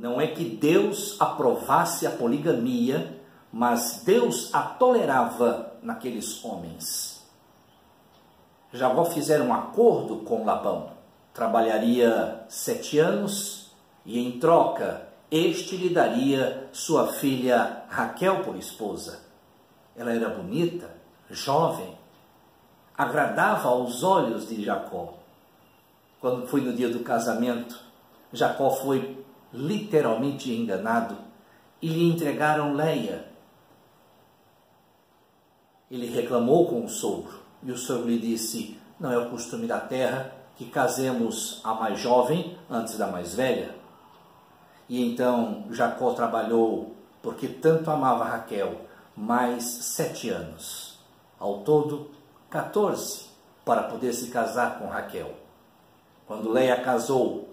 Não é que Deus aprovasse a poligamia, mas Deus a tolerava naqueles homens. Jacó fizeram um acordo com Labão. Trabalharia 7 anos e em troca este lhe daria sua filha Raquel por esposa. Ela era bonita, jovem, agradava aos olhos de Jacó. Quando foi no dia do casamento, Jacó foi literalmente enganado e lhe entregaram Leia. Ele reclamou com o sogro e o sogro lhe disse: não é o costume da terra que casemos a mais jovem antes da mais velha. E então Jacó trabalhou, porque tanto amava Raquel, mais 7 anos. Ao todo, 14, para poder se casar com Raquel. Quando Leia casou,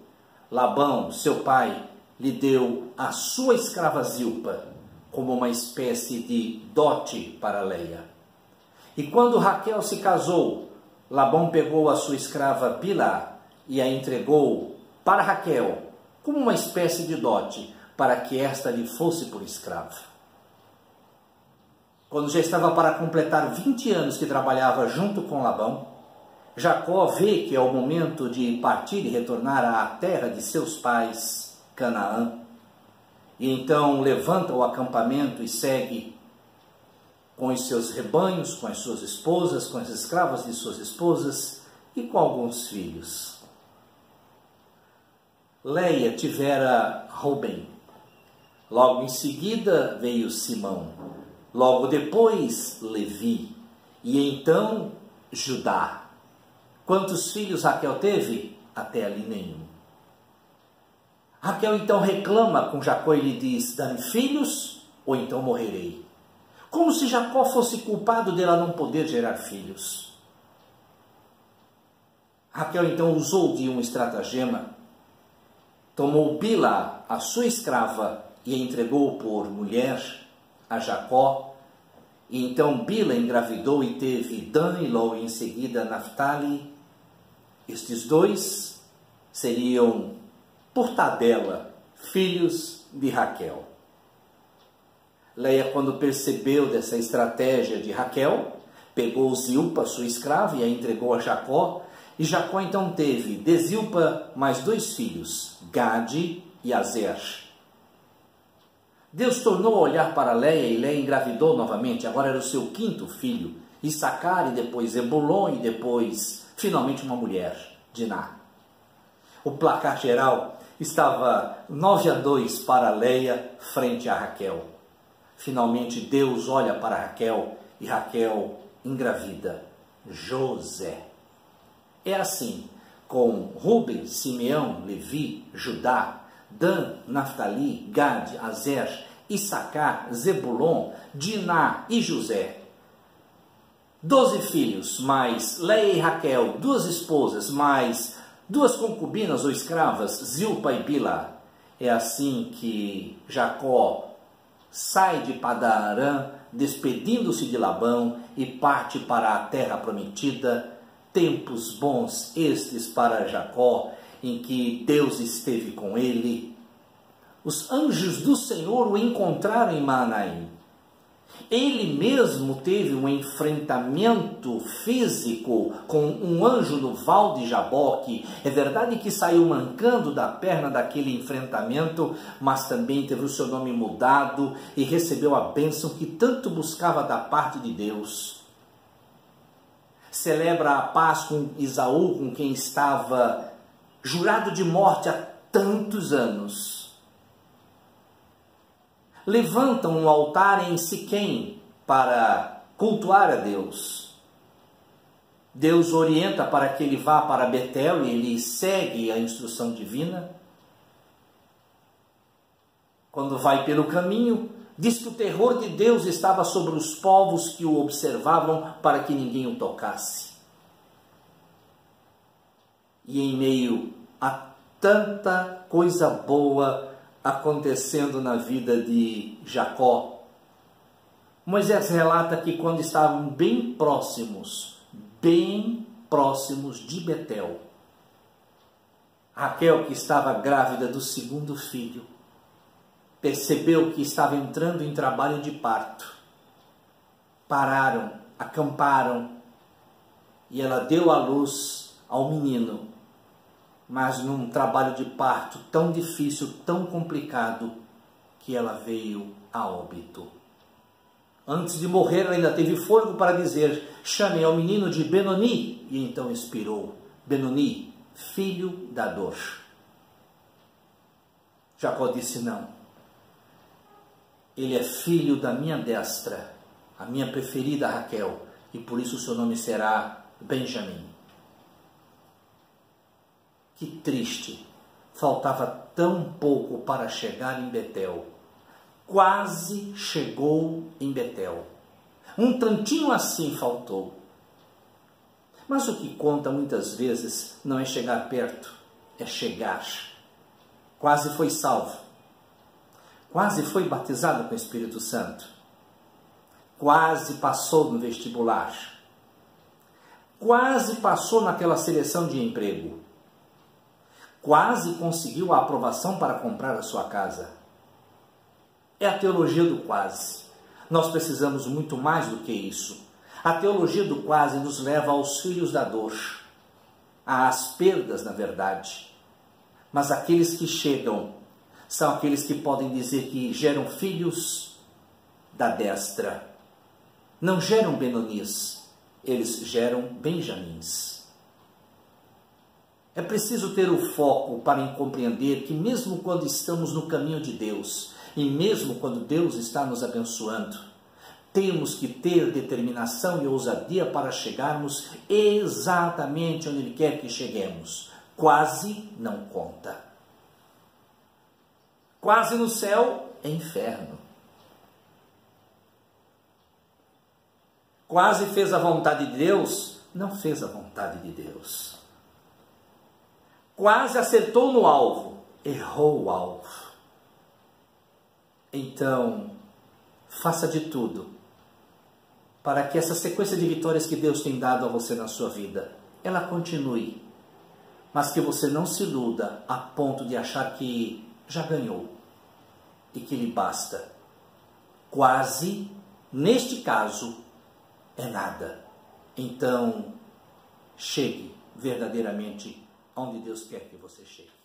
Labão, seu pai, lhe deu a sua escrava Zilpa como uma espécie de dote para Leia. E quando Raquel se casou, Labão pegou a sua escrava Bilhá e a entregou para Raquel como uma espécie de dote para que esta lhe fosse por escrava. Quando já estava para completar 20 anos que trabalhava junto com Labão, Jacó vê que é o momento de partir e retornar à terra de seus pais, Canaã. E então levanta o acampamento e segue com os seus rebanhos, com as suas esposas, com as escravas de suas esposas e com alguns filhos. Leia tivera Rubem. Logo em seguida veio Simão. Logo depois Levi. E então Judá. Quantos filhos Raquel teve? Até ali nenhum. Raquel então reclama com Jacó e lhe diz: dá-me filhos ou então morrerei. Como se Jacó fosse culpado dela não poder gerar filhos. Raquel então usou de um estratagema, tomou Bilhá, a sua escrava, e a entregou por mulher a Jacó. E então Bilhá engravidou e teve Dan e logo em seguida Naftali. Estes dois seriam, por tabela, filhos de Raquel. Leia, quando percebeu dessa estratégia de Raquel, pegou Zilpa, sua escrava, e a entregou a Jacó. E Jacó então teve de Zilpa mais 2 filhos, Gade e Azer. Deus tornou a olhar para Leia e Leia engravidou novamente. Agora era o seu 5º filho, Issacar, e depois Zebulon, e depois, finalmente, uma mulher, Diná. O placar geral estava 9-2 para Leia frente a Raquel. Finalmente Deus olha para Raquel e Raquel engravida José. É assim com Rubem, Simeão, Levi, Judá, Dan, Naftali, Gade, Azer, Issacar, Zebulon, Diná e José. 12 filhos, mais Leia e Raquel, 2 esposas, mais 2 concubinas ou escravas, Zilpa e Bilhá. É assim que Jacó sai de Padan-Arã, despedindo-se de Labão, e parte para a terra prometida. Tempos bons estes para Jacó, em que Deus esteve com ele. Os anjos do Senhor o encontraram em Mahanaim. Ele mesmo teve um enfrentamento físico com um anjo no val de Jaboque. É verdade que saiu mancando da perna daquele enfrentamento, mas também teve o seu nome mudado e recebeu a bênção que tanto buscava da parte de Deus. Celebra a paz com Esaú, com quem estava jurado de morte há tantos anos. Levantam um altar em Siquém para cultuar a Deus. Deus orienta para que ele vá para Betel e ele segue a instrução divina. Quando vai pelo caminho, diz que o terror de Deus estava sobre os povos que o observavam para que ninguém o tocasse. E em meio a tanta coisa boa acontecendo na vida de Jacó, Moisés relata que quando estavam bem próximos de Betel, Raquel, que estava grávida do 2º filho, percebeu que estava entrando em trabalho de parto. Pararam, acamparam, e ela deu à luz ao menino, mas num trabalho de parto tão difícil, tão complicado, que ela veio a óbito. Antes de morrer, ela ainda teve fôlego para dizer: chamem ao menino de Benoni, e então expirou. Benoni, filho da dor. Jacó disse: não, ele é filho da minha destra, a minha preferida Raquel, e por isso o seu nome será Benjamim. Que triste, faltava tão pouco para chegar em Betel. Quase chegou em Betel. Um tantinho assim faltou. Mas o que conta muitas vezes não é chegar perto, é chegar. Quase foi salvo. Quase foi batizado com o Espírito Santo. Quase passou no vestibular. Quase passou naquela seleção de emprego. Quase conseguiu a aprovação para comprar a sua casa. É a teologia do quase. Nós precisamos muito mais do que isso. A teologia do quase nos leva aos filhos da dor, às perdas, na verdade. Mas aqueles que chegam são aqueles que podem dizer que geram filhos da destra. Não geram Benonis, eles geram Benjamins. É preciso ter o foco para compreender que mesmo quando estamos no caminho de Deus, e mesmo quando Deus está nos abençoando, temos que ter determinação e ousadia para chegarmos exatamente onde Ele quer que cheguemos. Quase não conta. Quase no céu é inferno. Quase fez a vontade de Deus, não fez a vontade de Deus. Quase acertou no alvo, errou o alvo. Então, faça de tudo para que essa sequência de vitórias que Deus tem dado a você na sua vida, ela continue, mas que você não se iluda a ponto de achar que já ganhou e que lhe basta. Quase, neste caso, é nada. Então, chegue verdadeiramente onde Deus quer que você chegue.